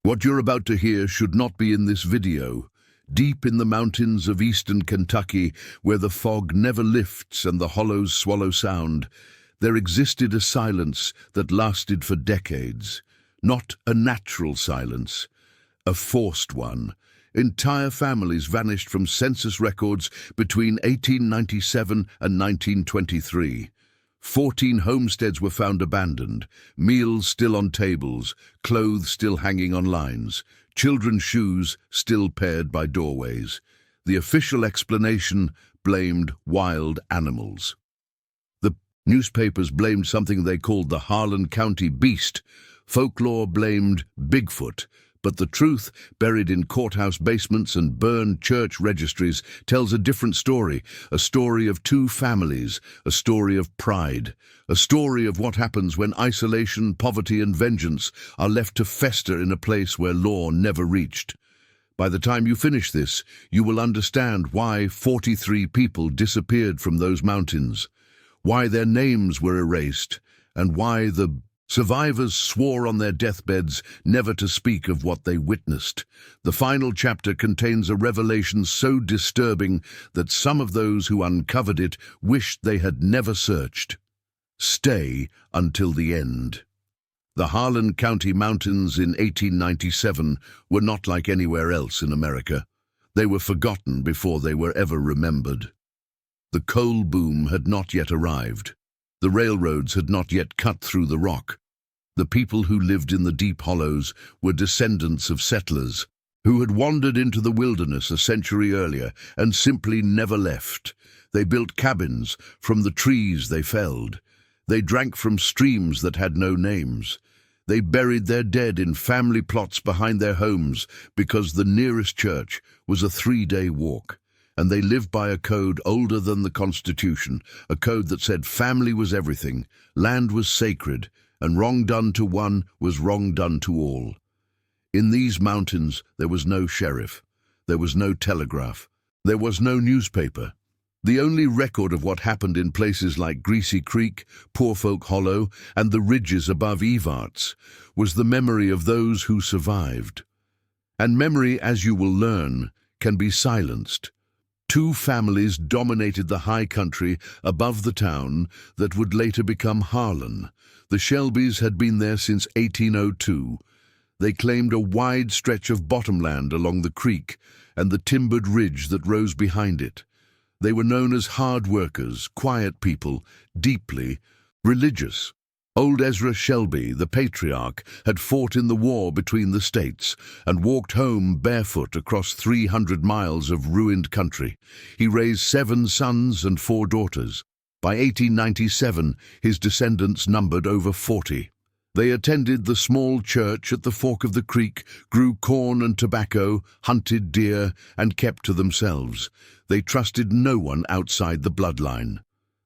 What you're about to hear should not be in this video. Deep in the mountains of eastern Kentucky, where the fog never lifts and the hollows swallow sound, there existed a silence that lasted for decades. Not a natural silence, a forced one. Entire families vanished from census records between 1897 and 1923. 14 homesteads were found abandoned, meals still on tables, clothes still hanging on lines, children's shoes still paired by doorways. The official explanation blamed wild animals. The newspapers blamed something they called the Harlan County Beast. Folklore blamed Bigfoot. But the truth, buried in courthouse basements and burned church registries, tells a different story, a story of two families, a story of pride, a story of what happens when isolation, poverty, and vengeance are left to fester in a place where law never reached. By the time you finish this, you will understand why 43 people disappeared from those mountains, why their names were erased, and why the survivors swore on their deathbeds never to speak of what they witnessed. The final chapter contains a revelation so disturbing that some of those who uncovered it wished they had never searched. Stay until the end. The Harlan County Mountains in 1897 were not like anywhere else in America. They were forgotten before they were ever remembered. The coal boom had not yet arrived. The railroads had not yet cut through the rock. The people who lived in the deep hollows were descendants of settlers who had wandered into the wilderness a century earlier and simply never left. They built cabins from the trees they felled. They drank from streams that had no names. They buried their dead in family plots behind their homes because the nearest church was a 3-day walk. And they lived by a code older than the Constitution, a code that said family was everything, land was sacred, and wrong done to one was wrong done to all. In these mountains there was no sheriff, there was no telegraph, there was no newspaper. The only record of what happened in places like Greasy Creek, Poor Folk Hollow, and the ridges above Evarts was the memory of those who survived. And memory, as you will learn, can be silenced. Two families dominated the high country above the town that would later become Harlan. The Shelbys had been there since 1802. They claimed a wide stretch of bottomland along the creek and the timbered ridge that rose behind it. They were known as hard workers, quiet people, deeply religious. Old Ezra Shelby, the patriarch, had fought in the war between the states and walked home barefoot across 300 miles of ruined country. He raised 7 sons and 4 daughters. By 1897, his descendants numbered over 40. They attended the small church at the fork of the creek, grew corn and tobacco, hunted deer, and kept to themselves. They trusted no one outside the bloodline.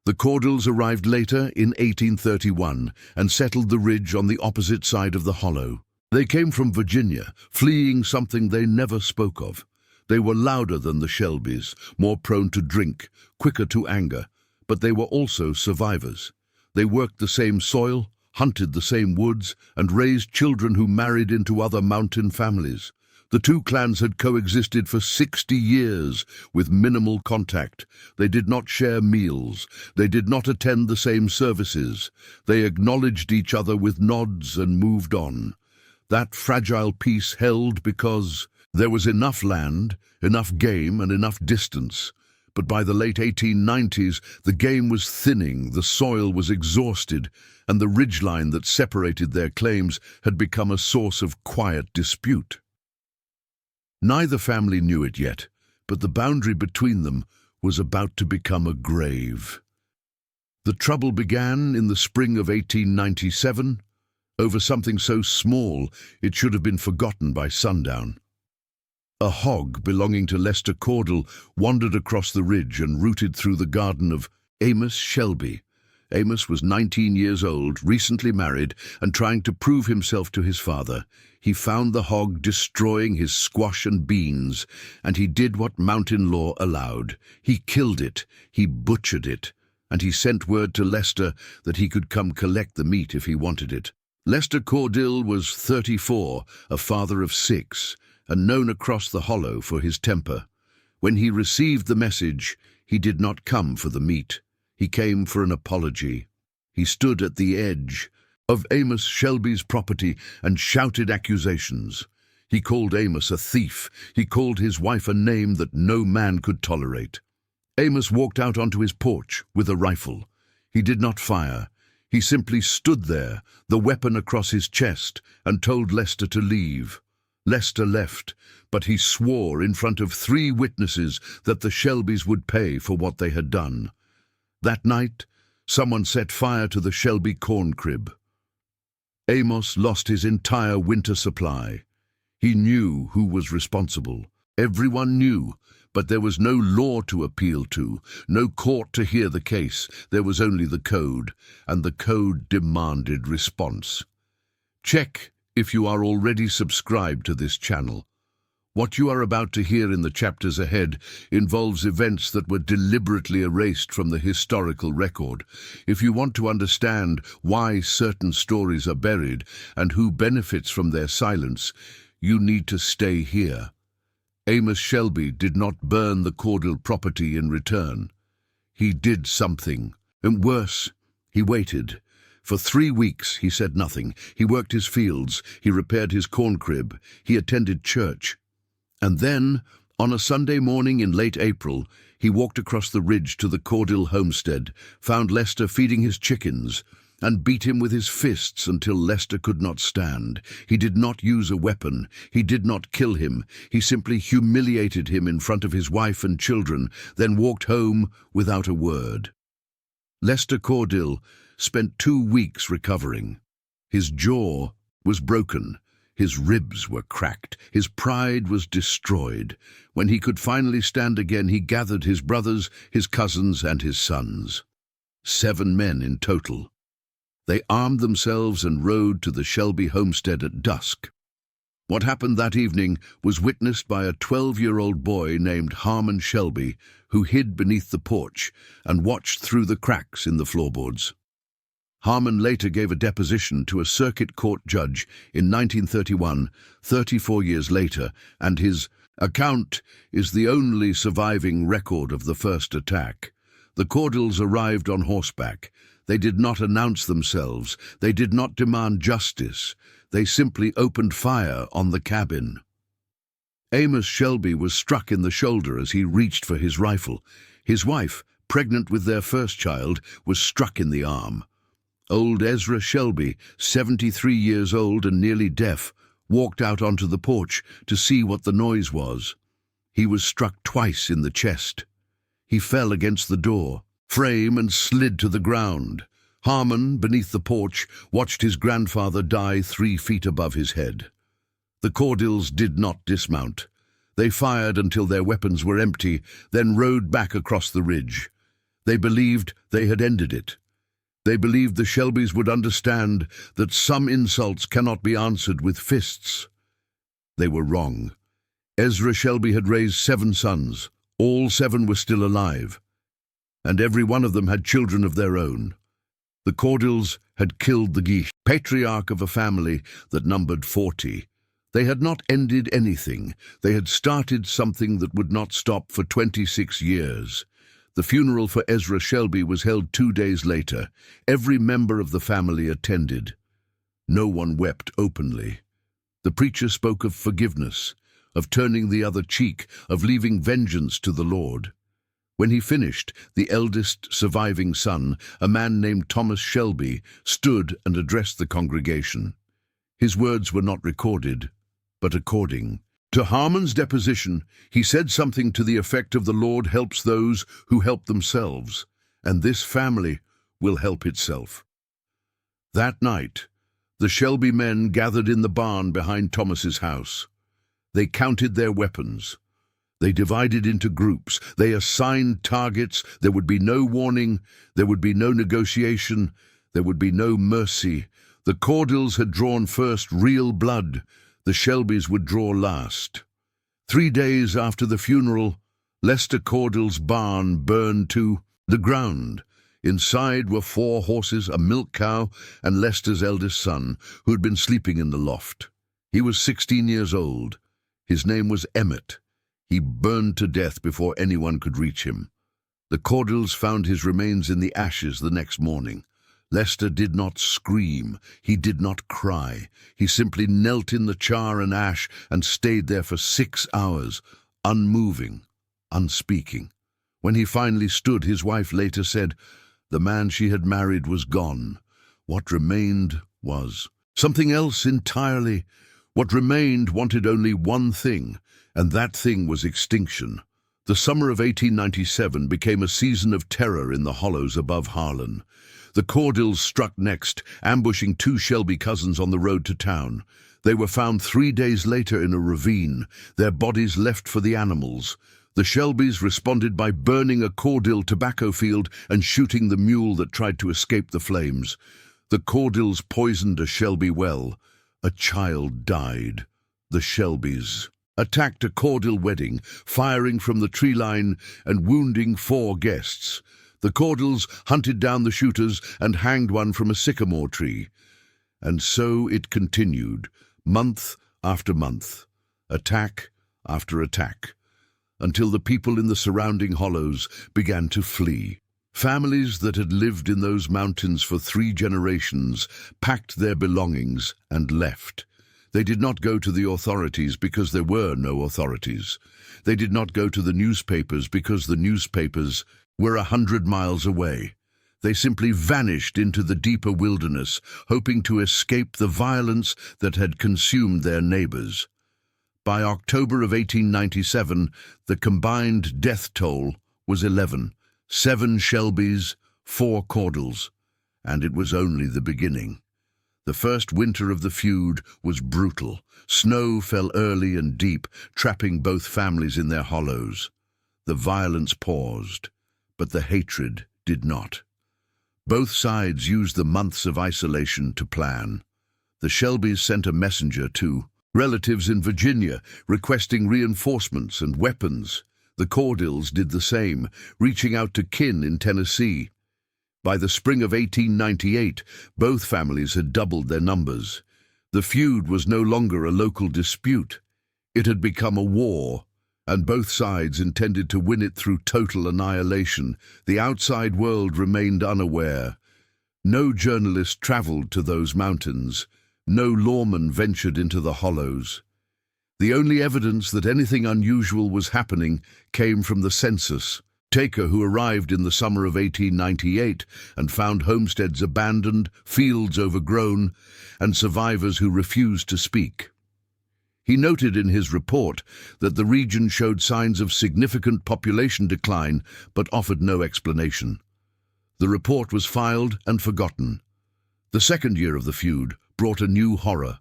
The Caudles arrived later in 1831 and settled the ridge on the opposite side of the hollow. They came from Virginia, fleeing something they never spoke of. They were louder than the Shelbys, more prone to drink, quicker to anger, but they were also survivors. They worked the same soil, hunted the same woods, and raised children who married into other mountain families. The two clans had coexisted for 60 years with minimal contact. They did not share meals. They did not attend the same services. They acknowledged each other with nods and moved on. That fragile peace held because there was enough land, enough game, and enough distance. But by the late 1890s, the game was thinning, the soil was exhausted, and the ridgeline that separated their claims had become a source of quiet dispute. Neither family knew it yet, but the boundary between them was about to become a grave. The trouble began in the spring of 1897, over something so small it should have been forgotten by sundown. A hog belonging to Lester Caudle wandered across the ridge and rooted through the garden of Amos Shelby. Amos was 19 years old, recently married, and trying to prove himself to his father. He found the hog destroying his squash and beans, and he did what mountain law allowed. He killed it, he butchered it, and he sent word to Lester that he could come collect the meat if he wanted it. Lester Cordill was 34, a father of 6, and known across the hollow for his temper. When he received the message, he did not come for the meat. He came for an apology. He stood at the edge of Amos Shelby's property and shouted accusations. He called Amos a thief. He called his wife a name that no man could tolerate. Amos walked out onto his porch with a rifle. He did not fire. He simply stood there, the weapon across his chest, and told Lester to leave. Lester left, but he swore in front of 3 witnesses that the Shelbys would pay for what they had done. That night, someone set fire to the Shelby corn crib. Amos lost his entire winter supply. He knew who was responsible. Everyone knew, but there was no law to appeal to, no court to hear the case. There was only the code, and the code demanded response. Check if you are already subscribed to this channel. What you are about to hear in the chapters ahead involves events that were deliberately erased from the historical record. If you want to understand why certain stories are buried and who benefits from their silence, you need to stay here. Amos Shelby did not burn the Cordill property in return. He did something, and worse, he waited. For 3 weeks he said nothing. He worked his fields, he repaired his corn crib, he attended church. And then, on a Sunday morning in late April, he walked across the ridge to the Cordill homestead, found Lester feeding his chickens, and beat him with his fists until Lester could not stand. He did not use a weapon. He did not kill him. He simply humiliated him in front of his wife and children, then walked home without a word. Lester Cordill spent 2 weeks recovering. His jaw was broken. His ribs were cracked. His pride was destroyed. When he could finally stand again, he gathered his brothers, his cousins, and his sons. 7 men in total. They armed themselves and rode to the Shelby homestead at dusk. What happened that evening was witnessed by a 12-year-old boy named Harlan Shelby, who hid beneath the porch and watched through the cracks in the floorboards. Harlan later gave a deposition to a circuit court judge in 1931, 34 years later, and his account is the only surviving record of the first attack. The Cordills arrived on horseback. They did not announce themselves. They did not demand justice. They simply opened fire on the cabin. Amos Shelby was struck in the shoulder as he reached for his rifle. His wife, pregnant with their first child, was struck in the arm. Old Ezra Shelby, 73 years old and nearly deaf, walked out onto the porch to see what the noise was. He was struck twice in the chest. He fell against the door frame and slid to the ground. Harlan, beneath the porch, watched his grandfather die 3 feet above his head. The Cordills did not dismount. They fired until their weapons were empty, then rode back across the ridge. They believed they had ended it. They believed the Shelbys would understand that some insults cannot be answered with fists. They were wrong. Ezra Shelby had raised 7 sons. All 7 were still alive, and every one of them had children of their own. The Cordills had killed the patriarch of a family that numbered 40. They had not ended anything. They had started something that would not stop for 26 years. The funeral for Ezra Shelby was held 2 days later. Every member of the family attended. No one wept openly. The preacher spoke of forgiveness, of turning the other cheek, of leaving vengeance to the Lord. When he finished, the eldest surviving son, a man named Thomas Shelby, stood and addressed the congregation. His words were not recorded, but according to Harlan's deposition, he said something to the effect of, "The Lord helps those who help themselves, and this family will help itself." That night, the Shelby men gathered in the barn behind Thomas's house. They counted their weapons. They divided into groups. They assigned targets. There would be no warning. There would be no negotiation. There would be no mercy. The Cordills had drawn first real blood. The Shelbys would draw last. 3 days after the funeral, Lester Cordill's barn burned to the ground. Inside were 4 horses, a milk cow, and Lester's eldest son, who had been sleeping in the loft. He was 16 years old. His name was Emmett. He burned to death before anyone could reach him. The Caudills found his remains in the ashes the next morning. Lester did not scream. He did not cry. He simply knelt in the char and ash and stayed there for 6 hours, unmoving, unspeaking. When he finally stood, his wife later said, the man she had married was gone. What remained was something else entirely. What remained wanted only one thing, and that thing was extinction. The summer of 1897 became a season of terror in the hollows above Harlan. The Caudills struck next, ambushing 2 Shelby cousins on the road to town. They were found 3 days later in a ravine, their bodies left for the animals. The Shelbys responded by burning a Caudill tobacco field and shooting the mule that tried to escape the flames. The Caudills poisoned a Shelby well. A child died. The Shelbys attacked a Caudill wedding, firing from the tree line and wounding 4 guests. The Caudills hunted down the shooters and hanged one from a sycamore tree. And so it continued, month after month, attack after attack, until the people in the surrounding hollows began to flee. Families that had lived in those mountains for 3 generations packed their belongings and left. They did not go to the authorities because there were no authorities. They did not go to the newspapers because the newspapers were 100 miles away. They simply vanished into the deeper wilderness, hoping to escape the violence that had consumed their neighbors. By October of 1897, the combined death toll was 11, 7 Shelbys, 4 Caudills, and it was only the beginning. The first winter of the feud was brutal. Snow fell early and deep, trapping both families in their hollows. The violence paused, but the hatred did not. Both sides used the months of isolation to plan. The Shelbys sent a messenger to relatives in Virginia, requesting reinforcements and weapons. The Caudills did the same, reaching out to kin in Tennessee. By the spring of 1898, both families had doubled their numbers. The feud was no longer a local dispute. It had become a war, and both sides intended to win it through total annihilation. The outside world remained unaware. No journalist traveled to those mountains. No lawman ventured into the hollows. The only evidence that anything unusual was happening came from the census taker who arrived in the summer of 1898 and found homesteads abandoned, fields overgrown, and survivors who refused to speak. He noted in his report that the region showed signs of significant population decline, but offered no explanation. The report was filed and forgotten. The second year of the feud brought a new horror.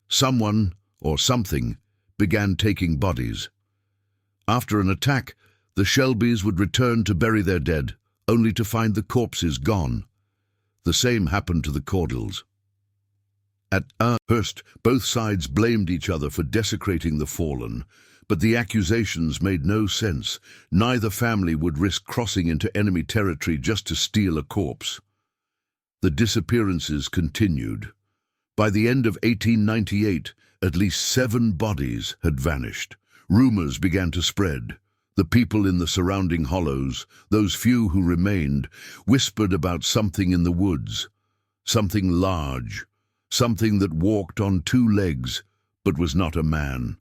Someone, or something, began taking bodies. After an attack, the Shelbys would return to bury their dead, only to find the corpses gone. The same happened to the Caudills. At first, both sides blamed each other for desecrating the fallen, but the accusations made no sense. Neither family would risk crossing into enemy territory just to steal a corpse. The disappearances continued. By the end of 1898, at least 7 bodies had vanished. Rumors began to spread. The people in the surrounding hollows, those few who remained, whispered about something in the woods, something large, something that walked on 2 legs but was not a man.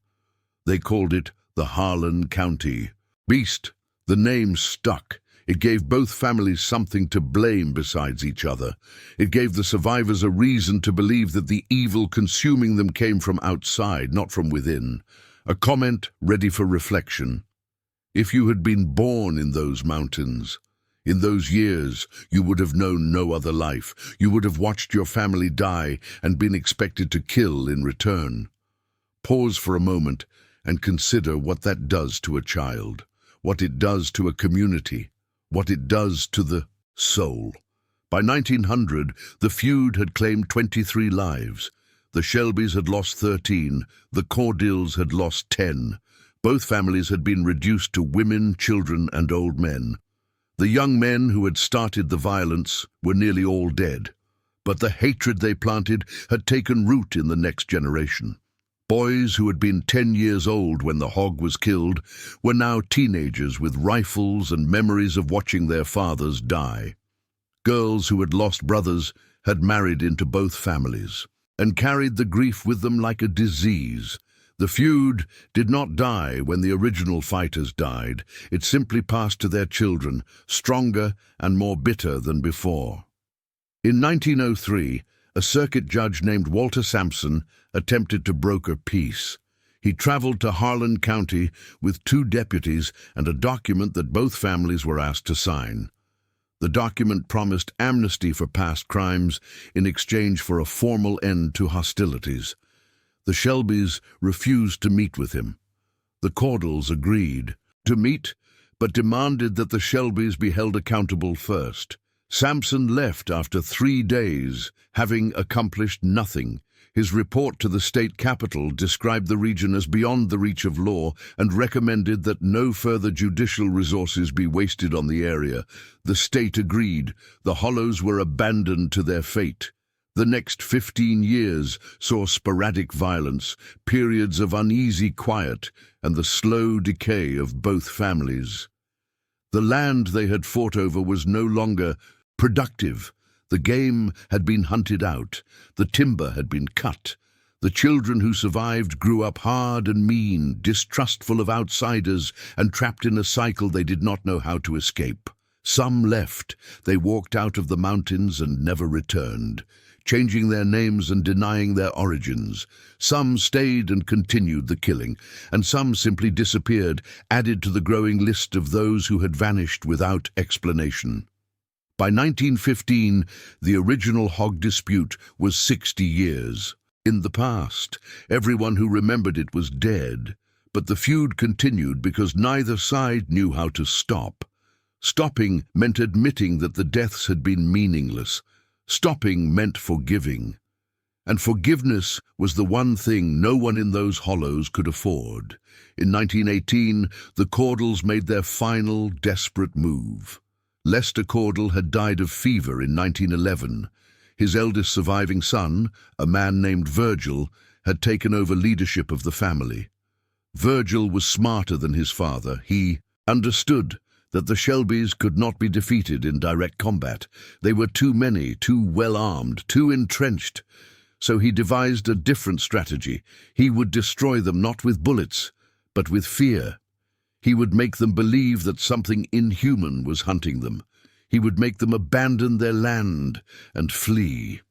They called it the Harlan County Beast. The name stuck. It gave both families something to blame besides each other. It gave the survivors a reason to believe that the evil consuming them came from outside, not from within. A comment ready for reflection. If you had been born in those mountains, in those years, you would have known no other life. You would have watched your family die and been expected to kill in return. Pause for a moment and consider what that does to a child, what it does to a community, what it does to the soul. By 1900, the feud had claimed 23 lives. The Shelbys had lost 13, the Caudills had lost 10. Both families had been reduced to women, children, and old men. The young men who had started the violence were nearly all dead, but the hatred they planted had taken root in the next generation. Boys who had been 10 years old when the hog was killed were now teenagers with rifles and memories of watching their fathers die. Girls who had lost brothers had married into both families and carried the grief with them like a disease. The feud did not die when the original fighters died. It simply passed to their children, stronger and more bitter than before. In 1903, a circuit judge named Walter Sampson attempted to broker peace. He traveled to Harlan County with 2 deputies and a document that both families were asked to sign. The document promised amnesty for past crimes in exchange for a formal end to hostilities. The Shelbys refused to meet with him. The Caudles agreed to meet, but demanded that the Shelbys be held accountable first. Sampson left after 3 days, having accomplished nothing. His report to the state capitol described the region as beyond the reach of law and recommended that no further judicial resources be wasted on the area. The state agreed. The hollows were abandoned to their fate. The next 15 years saw sporadic violence, periods of uneasy quiet, and the slow decay of both families. The land they had fought over was no longer productive. The game had been hunted out. The timber had been cut. The children who survived grew up hard and mean, distrustful of outsiders, and trapped in a cycle they did not know how to escape. Some left. They walked out of the mountains and never returned, changing their names and denying their origins. Some stayed and continued the killing, and some simply disappeared, added to the growing list of those who had vanished without explanation. By 1915, the original hog dispute was 60 years. In the past, everyone who remembered it was dead, but the feud continued because neither side knew how to stop. Stopping meant admitting that the deaths had been meaningless. Stopping meant forgiving. And forgiveness was the one thing no one in those hollows could afford. In 1918, the Caudles made their final, desperate move. Lester Caudle had died of fever in 1911. His eldest surviving son, a man named Virgil, had taken over leadership of the family. Virgil was smarter than his father. He understood that the Shelbys could not be defeated in direct combat. They were too many, too well-armed, too entrenched. So he devised a different strategy. He would destroy them not with bullets, but with fear. He would make them believe that something inhuman was hunting them. He would make them abandon their land and flee.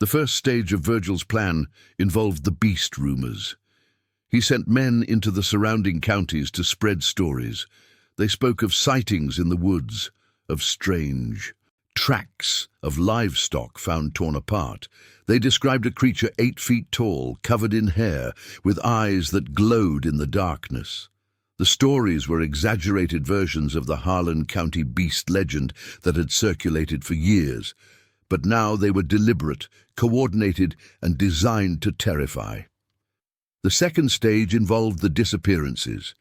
The first stage of Virgil's plan involved the beast rumors. He sent men into the surrounding counties to spread stories. They spoke of sightings in the woods, of strange tracks of livestock found torn apart. They described a creature 8 feet tall, covered in hair, with eyes that glowed in the darkness. The stories were exaggerated versions of the Harlan County Beast legend that had circulated for years, but now they were deliberate, coordinated, and designed to terrify. The second stage involved the disappearances.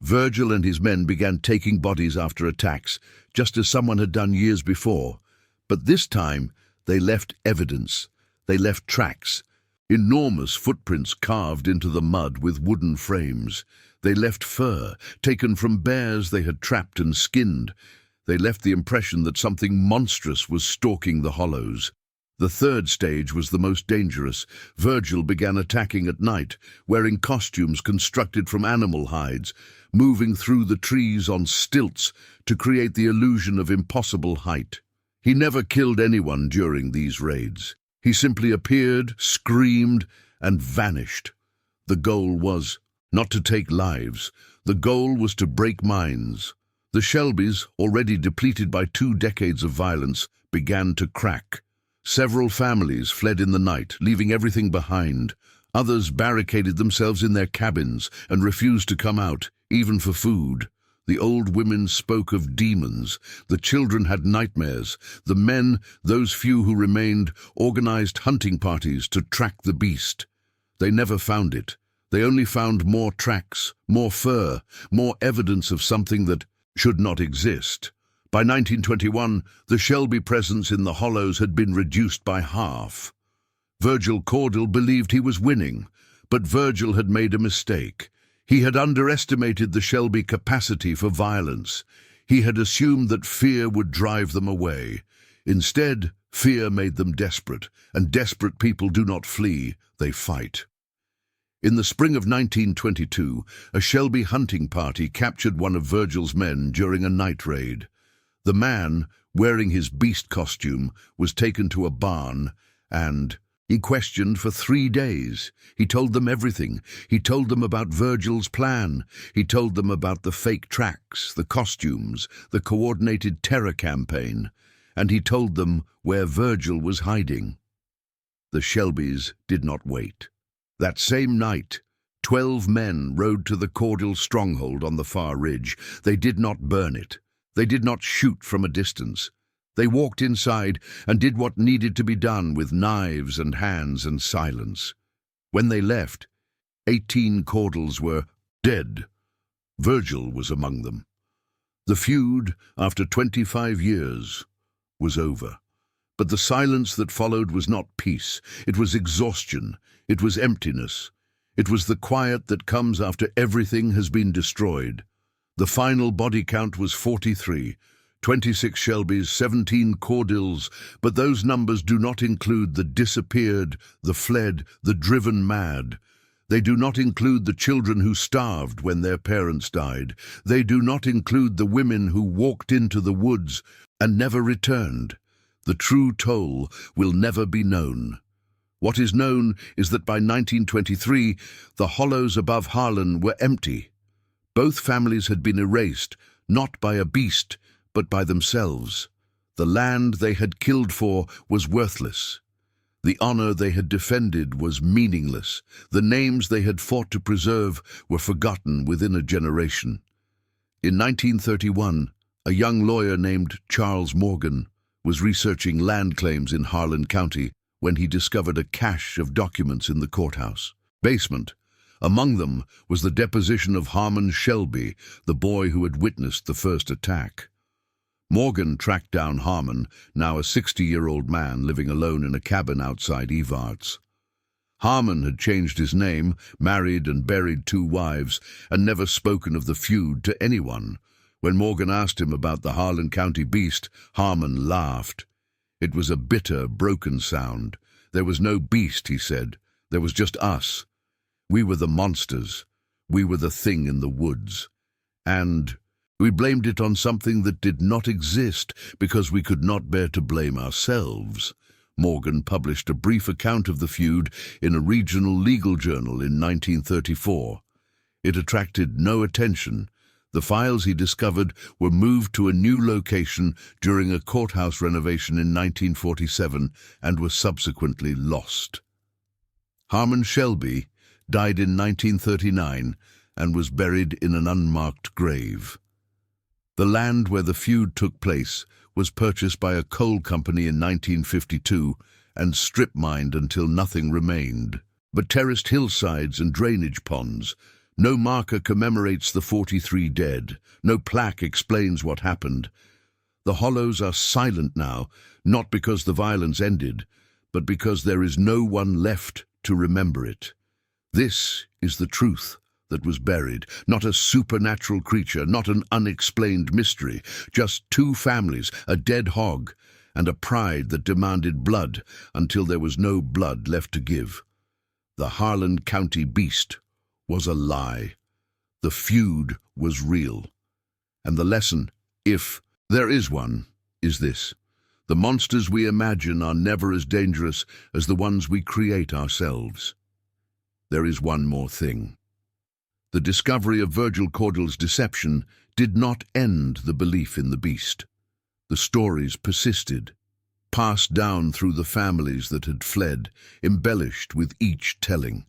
Virgil and his men began taking bodies after attacks, just as someone had done years before. But this time, they left evidence. They left tracks. Enormous footprints carved into the mud with wooden frames. They left fur, taken from bears they had trapped and skinned. They left the impression that something monstrous was stalking the hollows. The third stage was the most dangerous. Virgil began attacking at night, wearing costumes constructed from animal hides, moving through the trees on stilts to create the illusion of impossible height. He never killed anyone during these raids. He simply appeared, screamed, and vanished. The goal was not to take lives. The goal was to break minds. The Shelbys, already depleted by 2 decades of violence, began to crack. Several families fled in the night, leaving everything behind. Others barricaded themselves in their cabins and refused to come out, even for food. The old women spoke of demons. The children had nightmares. The men, those few who remained, organized hunting parties to track the beast. They never found it. They only found more tracks, more fur, more evidence of something that should not exist. By 1921, the Shelby presence in the hollows had been reduced by half. Virgil Cordell believed he was winning, but Virgil had made a mistake. He had underestimated the Shelby capacity for violence. He had assumed that fear would drive them away. Instead, fear made them desperate, and desperate people do not flee, they fight. In the spring of 1922, a Shelby hunting party captured one of Virgil's men during a night raid. The man, wearing his beast costume, was taken to a barn and he questioned for 3 days. He told them everything. He told them about Virgil's plan. He told them about the fake tracks, the costumes, the coordinated terror campaign. And he told them where Virgil was hiding. The Shelbys did not wait. That same night, 12 men rode to the Cordell stronghold on the far ridge. They did not burn it. They did not shoot from a distance. They walked inside and did what needed to be done with knives and hands and silence. When they left, 18 Cordells were dead. Virgil was among them. The feud, after 25 years, was over. But the silence that followed was not peace. It was exhaustion. It was emptiness. It was the quiet that comes after everything has been destroyed. The final body count was 43, 26 Shelbys, 17 Cordells, but those numbers do not include the disappeared, the fled, the driven mad. They do not include the children who starved when their parents died. They do not include the women who walked into the woods and never returned. The true toll will never be known. What is known is that by 1923, the hollows above Harlan were empty. Both families had been erased, not by a beast, but by themselves. The land they had killed for was worthless. The honor they had defended was meaningless. The names they had fought to preserve were forgotten within a generation. In 1931, a young lawyer named Charles Morgan was researching land claims in Harlan County when he discovered a cache of documents in the courthouse basement. Among them was the deposition of Harmon Shelby, the boy who had witnessed the first attack. Morgan tracked down Harmon, now a 60-year-old man living alone in a cabin outside Evarts. Harmon had changed his name, married and buried 2 wives, and never spoken of the feud to anyone. When Morgan asked him about the Harlan County Beast, Harmon laughed. It was a bitter, broken sound. There was no beast, he said. There was just us. We were the monsters. We were the thing in the woods. And we blamed it on something that did not exist because we could not bear to blame ourselves. Morgan published a brief account of the feud in a regional legal journal in 1934. It attracted no attention. The files he discovered were moved to a new location during a courthouse renovation in 1947 and were subsequently lost. Harmon Shelby died in 1939 and was buried in an unmarked grave. The land where the feud took place was purchased by a coal company in 1952 and strip-mined until nothing remained. But terraced hillsides and drainage ponds. No marker commemorates the 43 dead. No plaque explains what happened. The hollows are silent now, not because the violence ended, but because there is no one left to remember it. This is the truth that was buried, not a supernatural creature, not an unexplained mystery, just 2 families, a dead hog, and a pride that demanded blood until there was no blood left to give. The Harlan County Beast was a lie. The feud was real. And the lesson, if there is one, is this. The monsters we imagine are never as dangerous as the ones we create ourselves. There is one more thing. The discovery of Virgil Cordell's deception did not end the belief in the beast. The stories persisted, passed down through the families that had fled, embellished with each telling.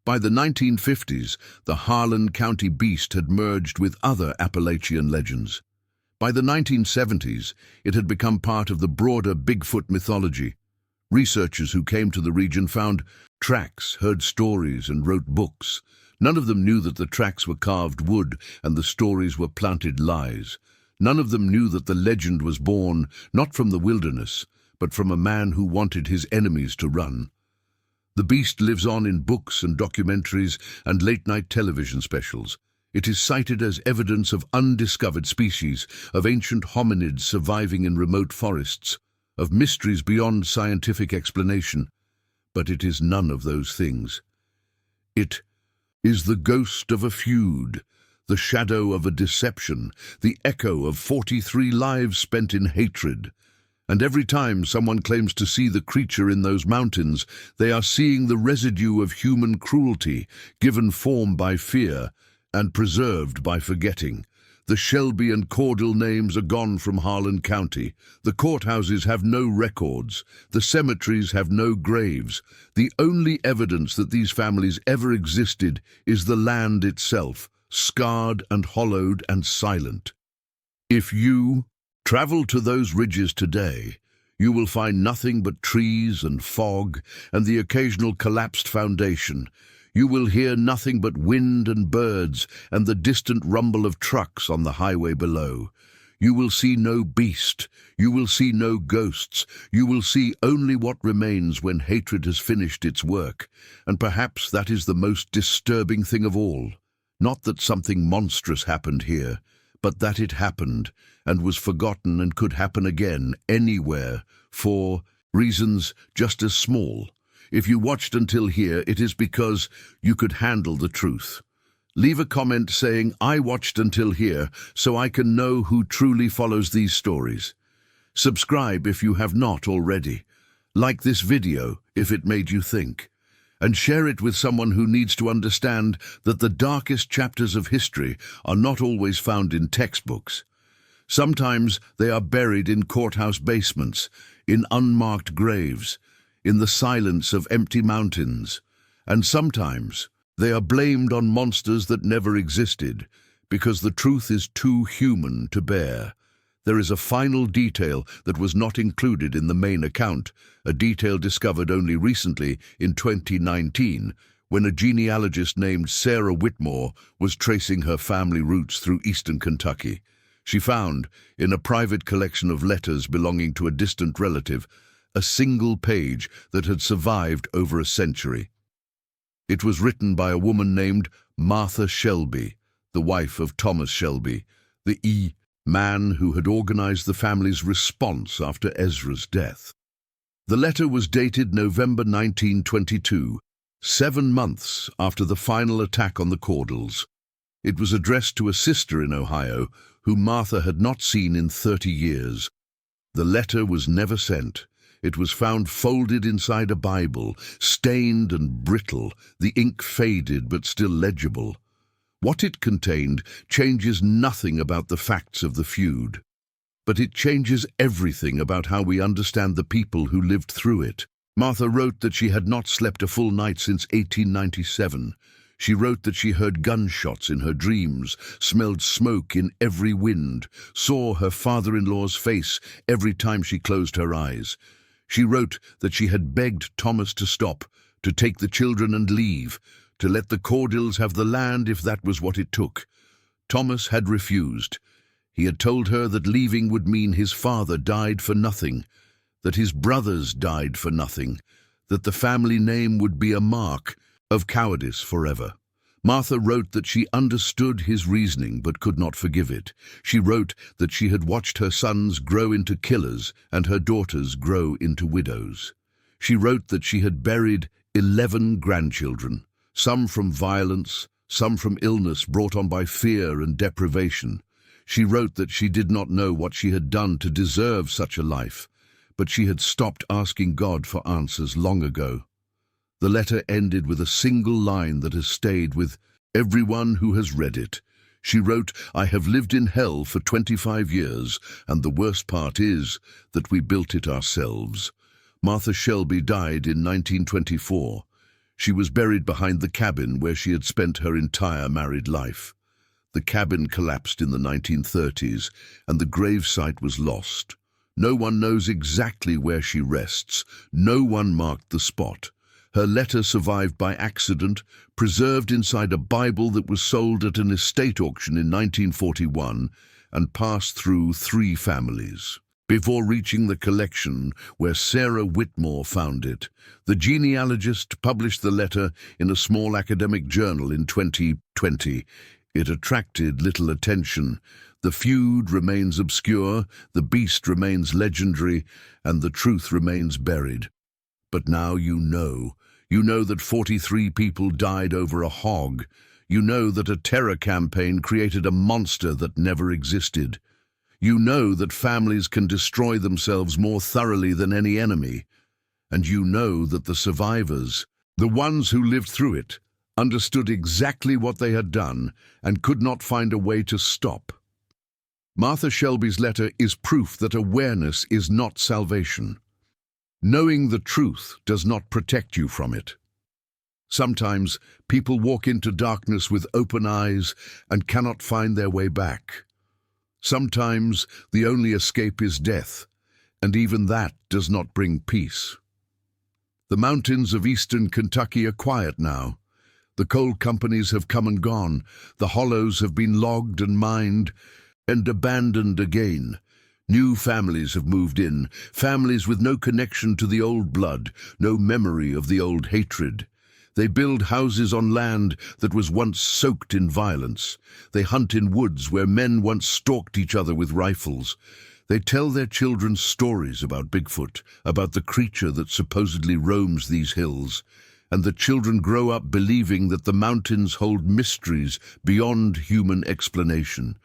By the 1950s, the Harlan County Beast had merged with other Appalachian legends. By the 1970s, it had become part of the broader Bigfoot mythology. Researchers who came to the region found tracks, heard stories, and wrote books. None of them knew that the tracks were carved wood and the stories were planted lies. None of them knew that the legend was born not from the wilderness, but from a man who wanted his enemies to run. The beast lives on in books and documentaries and late-night television specials. It is cited as evidence of undiscovered species, of ancient hominids surviving in remote forests, of mysteries beyond scientific explanation. But it is none of those things. It is the ghost of a feud, the shadow of a deception, the echo of 43 lives spent in hatred. And every time someone claims to see the creature in those mountains, they are seeing the residue of human cruelty, given form by fear and preserved by forgetting. The Shelby and Caudill names are gone from Harlan County. The courthouses have no records. The cemeteries have no graves. The only evidence that these families ever existed is the land itself, scarred and hollowed and silent. If you travel to those ridges today, you will find nothing but trees and fog and the occasional collapsed foundation. You will hear nothing but wind and birds and the distant rumble of trucks on the highway below. You will see no beast. You will see no ghosts. You will see only what remains when hatred has finished its work. And perhaps that is the most disturbing thing of all. Not that something monstrous happened here, but that it happened and was forgotten and could happen again anywhere for reasons just as small. If you watched until here, it is because you could handle the truth. Leave a comment saying, "I watched until here, so I can know who truly follows these stories." Subscribe if you have not already. Like this video if it made you think. And share it with someone who needs to understand that the darkest chapters of history are not always found in textbooks. Sometimes they are buried in courthouse basements, in unmarked graves, in the silence of empty mountains, and sometimes they are blamed on monsters that never existed, because the truth is too human to bear. There is a final detail that was not included in the main account, a detail discovered only recently in 2019, when a genealogist named Sarah Whitmore was tracing her family roots through eastern Kentucky. She found, in a private collection of letters belonging to a distant relative, a single page that had survived over a century. It was written by a woman named Martha Shelby, the wife of Thomas Shelby, the man who had organized the family's response after Ezra's death. The letter was dated November 1922, 7 months after the final attack on the Caudills. It was addressed to a sister in Ohio, whom Martha had not seen in 30 years. The letter was never sent. It was found folded inside a Bible, stained and brittle, the ink faded but still legible. What it contained changes nothing about the facts of the feud, but it changes everything about how we understand the people who lived through it. Martha wrote that she had not slept a full night since 1897. She wrote that she heard gunshots in her dreams, smelled smoke in every wind, saw her father-in-law's face every time she closed her eyes. She wrote that she had begged Thomas to stop, to take the children and leave, to let the Caudills have the land if that was what it took. Thomas had refused. He had told her that leaving would mean his father died for nothing, that his brothers died for nothing, that the family name would be a mark of cowardice forever. Martha wrote that she understood his reasoning but could not forgive it. She wrote that she had watched her sons grow into killers and her daughters grow into widows. She wrote that she had buried 11 grandchildren, some from violence, some from illness brought on by fear and deprivation. She wrote that she did not know what she had done to deserve such a life, but she had stopped asking God for answers long ago. The letter ended with a single line that has stayed with everyone who has read it. She wrote, "I have lived in hell for 25 years, and the worst part is that we built it ourselves." Martha Shelby died in 1924. She was buried behind the cabin where she had spent her entire married life. The cabin collapsed in the 1930s, and the gravesite was lost. No one knows exactly where she rests. No one marked the spot. Her letter survived by accident, preserved inside a Bible that was sold at an estate auction in 1941 and passed through 3 families. Before reaching the collection where Sarah Whitmore found it, the genealogist published the letter in a small academic journal in 2020. It attracted little attention. The feud remains obscure, the beast remains legendary, and the truth remains buried. But now you know. You know that 43 people died over a hog. You know that a terror campaign created a monster that never existed. You know that families can destroy themselves more thoroughly than any enemy. And you know that the survivors, the ones who lived through it, understood exactly what they had done and could not find a way to stop. Martha Shelby's letter is proof that awareness is not salvation. Knowing the truth does not protect you from it. Sometimes people walk into darkness with open eyes and cannot find their way back. Sometimes the only escape is death, and even that does not bring peace. The mountains of eastern Kentucky are quiet now. The coal companies have come and gone. The hollows have been logged and mined and abandoned again. New families have moved in, families with no connection to the old blood, no memory of the old hatred. They build houses on land that was once soaked in violence. They hunt in woods where men once stalked each other with rifles. They tell their children stories about Bigfoot, about the creature that supposedly roams these hills. And the children grow up believing that the mountains hold mysteries beyond human explanation.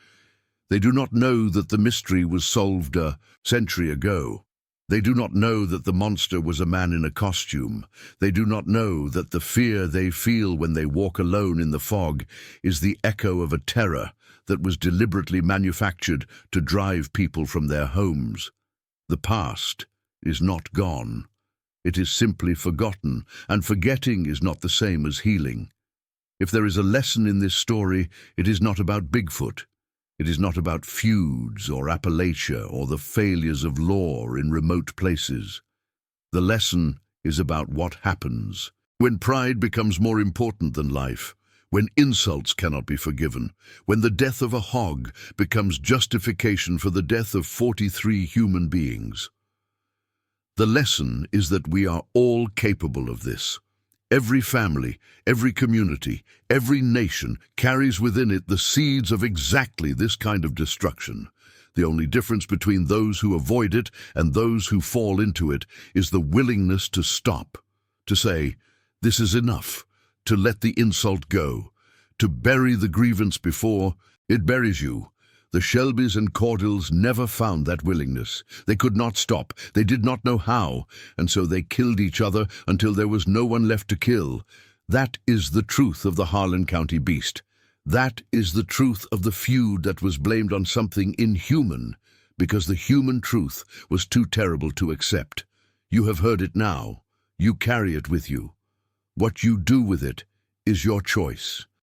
They do not know that the mystery was solved a century ago. They do not know that the monster was a man in a costume. They do not know that the fear they feel when they walk alone in the fog is the echo of a terror that was deliberately manufactured to drive people from their homes. The past is not gone. It is simply forgotten, and forgetting is not the same as healing. If there is a lesson in this story, it is not about Bigfoot. It is not about feuds or Appalachia or the failures of law in remote places. The lesson is about what happens when pride becomes more important than life, when insults cannot be forgiven, when the death of a hog becomes justification for the death of 43 human beings. The lesson is that we are all capable of this. Every family, every community, every nation carries within it the seeds of exactly this kind of destruction. The only difference between those who avoid it and those who fall into it is the willingness to stop, to say, "This is enough," to let the insult go, to bury the grievance before it buries you. The Shelbys and Cordills never found that willingness. They could not stop. They did not know how, and so they killed each other until there was no one left to kill. That is the truth of the Harlan County Beast. That is the truth of the feud that was blamed on something inhuman, because the human truth was too terrible to accept. You have heard it now. You carry it with you. What you do with it is your choice.